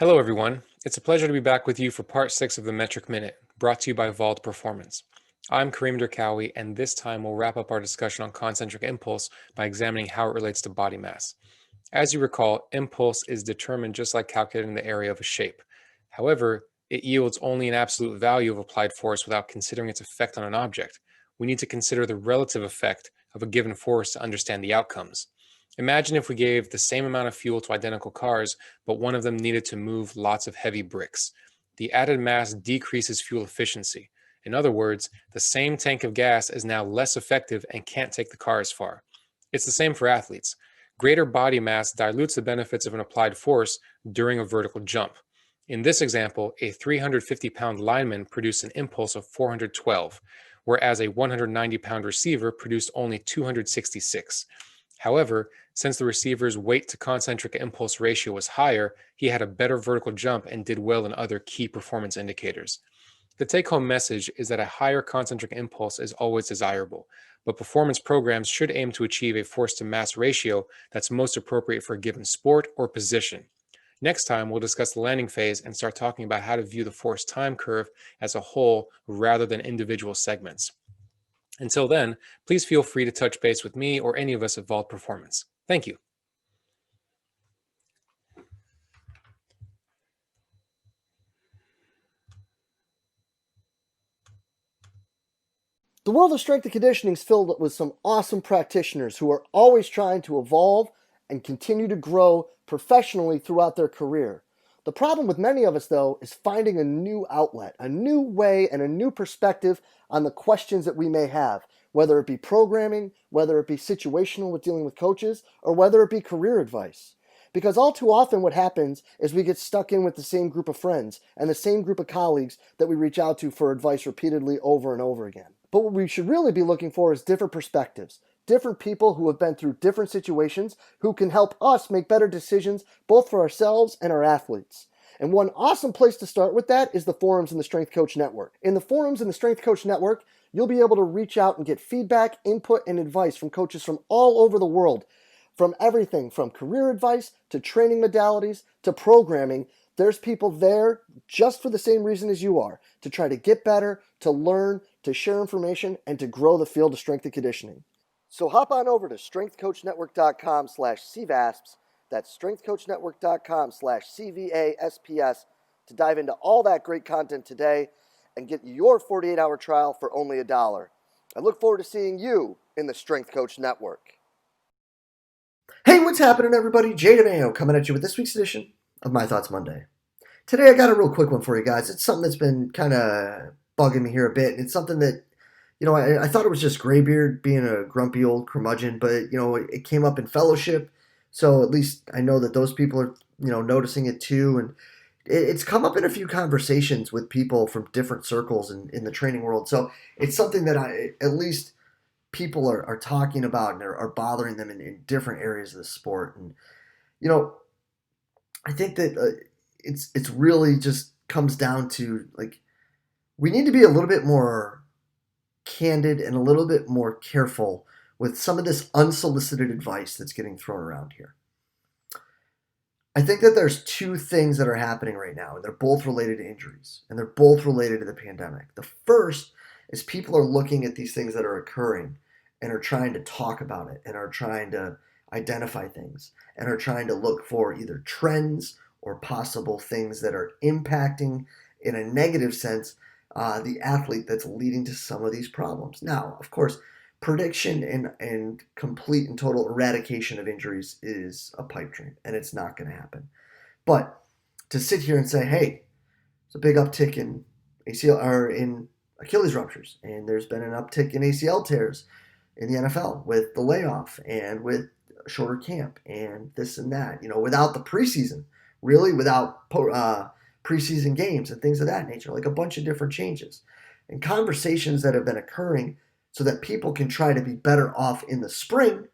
Hello, everyone. It's a pleasure to be back with you for part 6 of the Metric Minute, brought to you by Vault Performance. I'm Kareem Derkawi, and this time we'll wrap up our discussion on concentric impulse by examining how it relates to body mass. As you recall, impulse is determined just like calculating the area of a shape. However, it yields only an absolute value of applied force without considering its effect on an object. We need to consider the relative effect of a given force to understand the outcomes. Imagine if we gave the same amount of fuel to identical cars, but one of them needed to move lots of heavy bricks. The added mass decreases fuel efficiency. In other words, the same tank of gas is now less effective and can't take the car as far. It's the same for athletes. Greater body mass dilutes the benefits of an applied force during a vertical jump. In this example, a 350-pound lineman produced an impulse of 412, whereas a 190-pound receiver produced only 266. However, since the receiver's weight to concentric impulse ratio was higher, he had a better vertical jump and did well in other key performance indicators. The take home message is that a higher concentric impulse is always desirable, but performance programs should aim to achieve a force to mass ratio that's most appropriate for a given sport or position. Next time, we'll discuss the landing phase and start talking about how to view the force time curve as a whole rather than individual segments. Until then, please feel free to touch base with me or any of us at Vault Performance. Thank you. The world of strength and conditioning is filled with some awesome practitioners who are always trying to evolve and continue to grow professionally throughout their career. The problem with many of us, though, is finding a new outlet, a new way, and a new perspective on the questions that we may have, whether it be programming, whether it be situational with dealing with coaches, or whether it be career advice. Because all too often what happens is we get stuck in with the same group of friends and the same group of colleagues that we reach out to for advice repeatedly over and over again. But what we should really be looking for is different perspectives, different people who have been through different situations who can help us make better decisions both for ourselves and our athletes. And one awesome place to start with that is the forums in the Strength Coach Network. In the forums in the Strength Coach Network, you'll be able to reach out and get feedback, input, and advice from coaches from all over the world. From everything from career advice to training modalities to programming, there's people there just for the same reason as you are, to try to get better, to learn, to share information, and to grow the field of strength and conditioning. So hop on over to strengthcoachnetwork.com/CVASPS. That's strengthcoachnetwork.com/CVASPS to dive into all that great content today and get your 48-hour trial for only $1. I look forward to seeing you in the Strength Coach Network. Hey, what's happening, everybody? DeMayo coming at you with this week's edition of My Thoughts Monday. Today, I got a real quick one for you guys. It's something that's been kind of bugging me here a bit. It's something that, I thought it was just Graybeard being a grumpy old curmudgeon, but, it came up in fellowship. So at least I know that those people are, noticing it too. And it's come up in a few conversations with people from different circles in the training world. So it's something that at least people are talking about and are bothering them in different areas of the sport. And, I think that it's really just comes down to, we need to be a little bit more candid and a little bit more careful with some of this unsolicited advice that's getting thrown around here. I think that there's two things that are happening right now, and they're both related to injuries, and they're both related to the pandemic. The first is people are looking at these things that are occurring and are trying to talk about it and are trying to identify things and are trying to look for either trends or possible things that are impacting in a negative sense the athlete that's leading to some of these problems. Now, of course, prediction and complete and total eradication of injuries is a pipe dream, and it's not going to happen. But to sit here and say, hey, it's a big uptick in ACL or in Achilles ruptures, and there's been an uptick in ACL tears in the NFL with the layoff and with shorter camp and this and that, without the preseason, really without preseason games and things of that nature, like a bunch of different changes and conversations that have been occurring so that people can try to be better off in the spring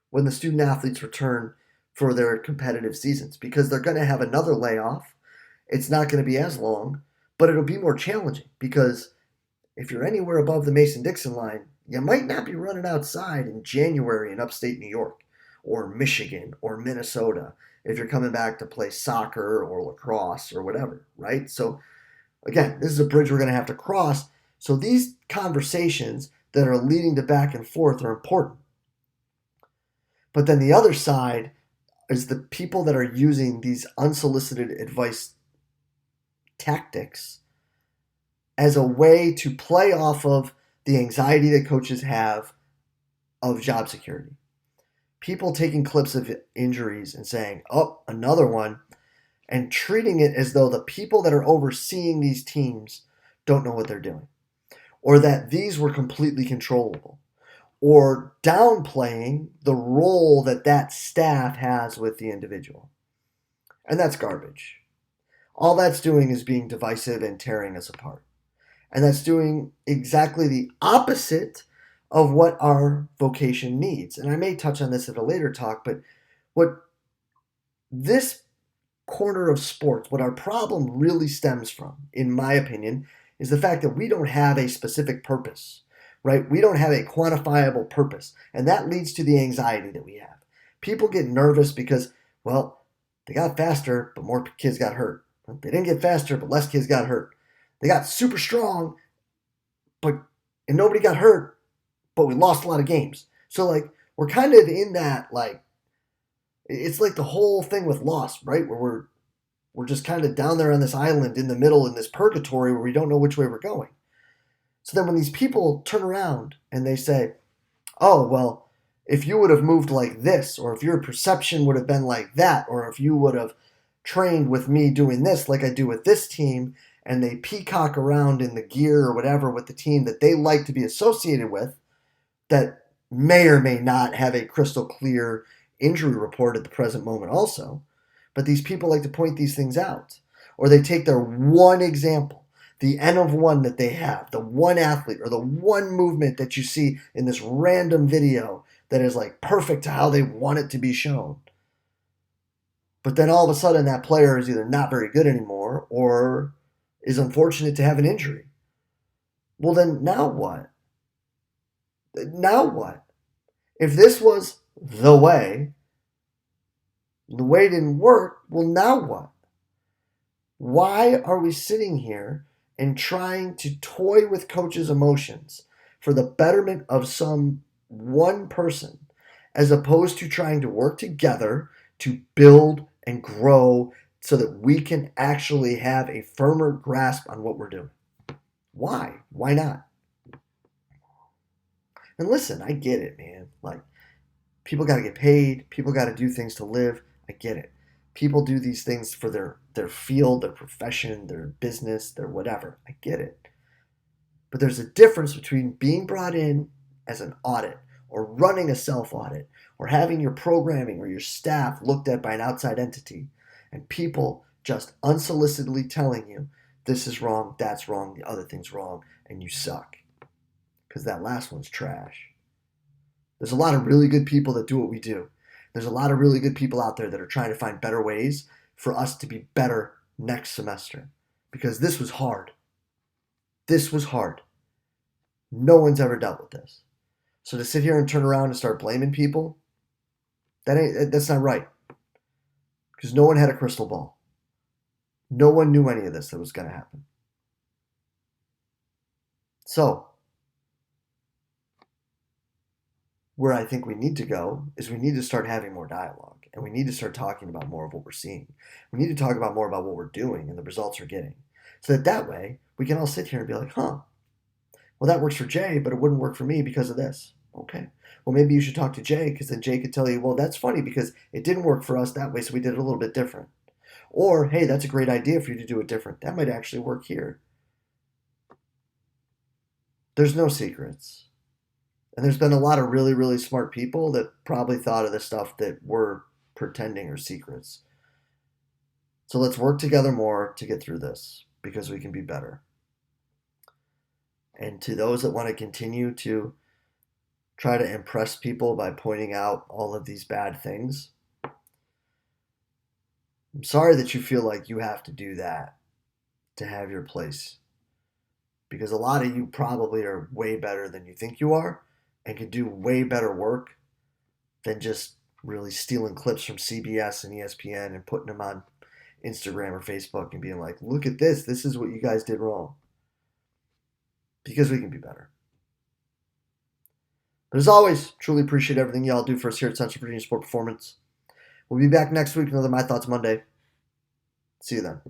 when the student athletes return for their competitive seasons, because they're going to have another layoff. It's not going to be as long, but it'll be more challenging because if you're anywhere above the Mason-Dixon line, you might not be running outside in January in upstate New York or Michigan or Minnesota if you're coming back to play soccer or lacrosse or whatever, right? So again, this is a bridge we're going to have to cross. So these conversations that are leading to back and forth are important. But then the other side is the people that are using these unsolicited advice tactics as a way to play off of the anxiety that coaches have of job security. People taking clips of injuries and saying, oh, another one, and treating it as though the people that are overseeing these teams don't know what they're doing, or that these were completely controllable, or downplaying the role that that staff has with the individual. And that's garbage. All that's doing is being divisive and tearing us apart. And that's doing exactly the opposite of what our vocation needs. And I may touch on this at a later talk, but what this corner of sports, what our problem really stems from, in my opinion, is the fact that we don't have a specific purpose, right? We don't have a quantifiable purpose. And that leads to the anxiety that we have. People get nervous because, well, they got faster, but more kids got hurt. They didn't get faster, but less kids got hurt. They got super strong, and nobody got hurt, but we lost a lot of games. So, like, we're kind of in that, like, it's like the whole thing with Lost, right? Where we're just kind of down there on this island in the middle in this purgatory where we don't know which way we're going. So then when these people turn around and they say, oh, well, if you would have moved like this, or if your perception would have been like that, or if you would have trained with me doing this like I do with this team, and they peacock around in the gear or whatever with the team that they like to be associated with, that may or may not have a crystal clear injury report at the present moment also. But these people like to point these things out. Or they take their one example, the N of one that they have, the one athlete or the one movement that you see in this random video that is like perfect to how they want it to be shown. But then all of a sudden that player is either not very good anymore or is unfortunate to have an injury. Well, then now what? Now what? If this was the way didn't work, well, now what? Why are we sitting here and trying to toy with coaches' emotions for the betterment of some one person, as opposed to trying to work together to build and grow so that we can actually have a firmer grasp on what we're doing? Why? Why not? And listen, I get it, man. Like, people got to get paid. People got to do things to live. I get it. People do these things for their field, their profession, their business, their whatever. I get it. But there's a difference between being brought in as an audit or running a self-audit or having your programming or your staff looked at by an outside entity and people just unsolicitedly telling you this is wrong, that's wrong, the other thing's wrong, and you suck. Because that last one's trash. There's a lot of really good people that do what we do. There's a lot of really good people out there that are trying to find better ways for us to be better next semester. Because this was hard. This was hard. No one's ever dealt with this. So to sit here and turn around and start blaming people, that's not right. Because no one had a crystal ball. No one knew any of this that was going to happen. So, where I think we need to go is we need to start having more dialogue. And we need to start talking about more of what we're seeing. We need to talk about more about what we're doing and the results we're getting. So that way, we can all sit here and be like, huh, well, that works for Jay, but it wouldn't work for me because of this. Okay. Well, maybe you should talk to Jay because then Jay could tell you, well, that's funny because it didn't work for us that way, so we did it a little bit different. Or, hey, that's a great idea for you to do it different. That might actually work here. There's no secrets. And there's been a lot of really, really smart people that probably thought of the stuff that we're pretending are secrets. So let's work together more to get through this because we can be better. And to those that want to continue to try to impress people by pointing out all of these bad things, I'm sorry that you feel like you have to do that to have your place. Because a lot of you probably are way better than you think you are and can do way better work than just really stealing clips from CBS and ESPN and putting them on Instagram or Facebook and being like, look at this. This is what you guys did wrong. Because we can be better. But as always, truly appreciate everything y'all do for us here at Central Virginia Sport Performance. We'll be back next week with another My Thoughts Monday. See you then.